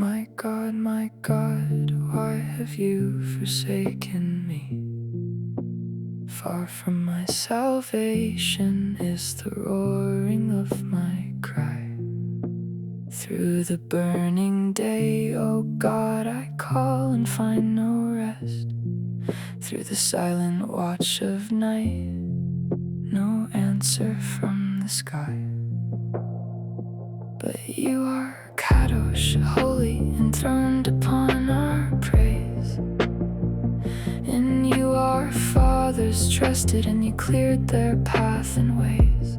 my God, why have you forsaken me? Far from my salvation is the roaring of my cry. Through the burning day, oh God, I call and find no rest. Through the silent watch of night, no answer from the sky. But you are Qadosh, holy, enthroned upon our praise. In you our fathers trusted, and you cleared their path and ways.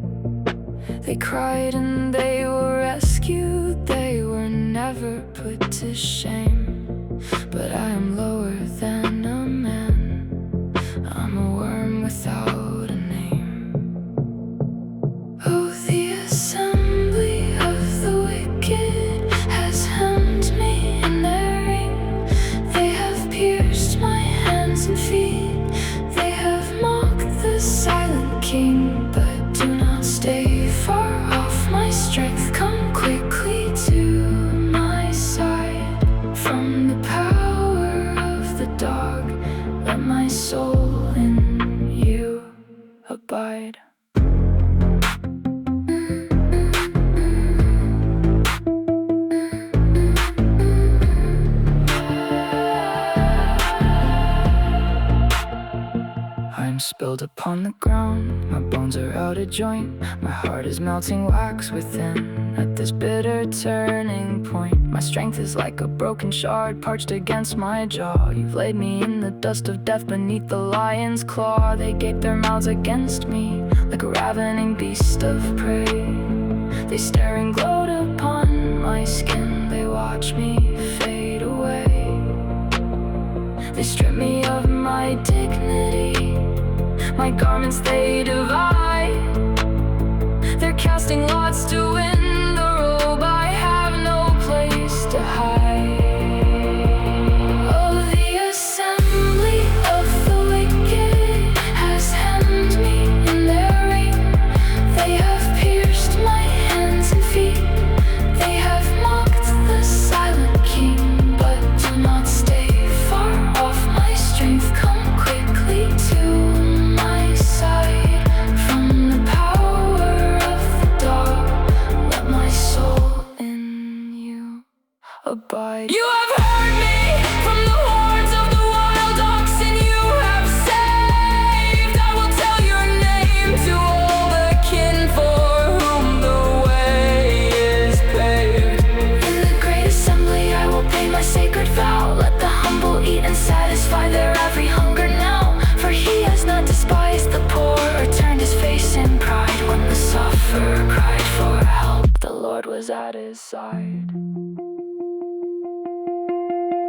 They cried and they were rescued, they were never put to shame. But I am lower than a man, I'm a worm without a name. Oh, the assembly of the wicked has hemmed me in their ring. They have pierced my hands and feet, they have mocked the silent king. But do not stay far off, my strength come quickly to my side. From the power of the dog, let my soul in you abide. I'm spilled upon the ground, my bones are out of joint. My heart is melting wax within at this bitter turning point. My strength is like a broken shard parched against my jaw. You've laid me in the dust of death beneath the lion's claw. They gape their mouths against me like a ravening beast of prey. They stare and gloat upon my skin, they watch me fade away. They strip me of my dignity, my garments they divide. They're casting lots to win the robe, I have no place to hide. Oh, the assembly of the wicked has hemmed me in their ring. They have pierced my hands and feet, they have mocked the silent king. But do not stay far off, my strength come quickly to my side. From the power of the dog, let my soul in you abide. You have heard me from the horns of the wild oxen, you have saved. I will tell your name to all the kin for whom the way is paved. In the great assembly I will pay my sacred vow. Let the humble eat and satisfy their every hunger now. For he has not despised the poor or turned his face in pride. When the sufferer cried for help, the Lord was at his side.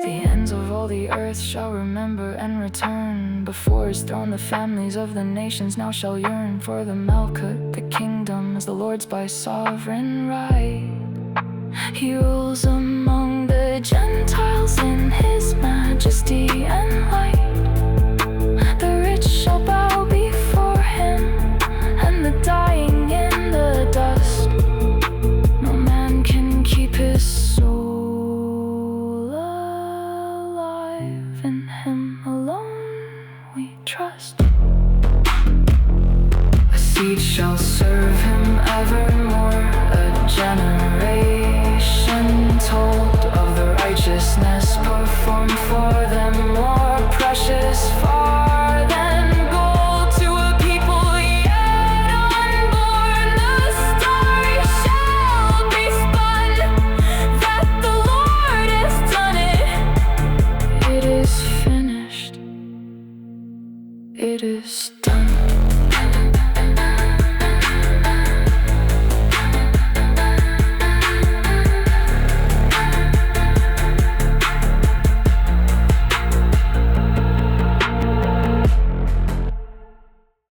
The ends of all the earth shall remember and return. Before his throne the families of the nations now shall yearn. For the Malkut, the kingdom, is the Lord's by sovereign right. He rules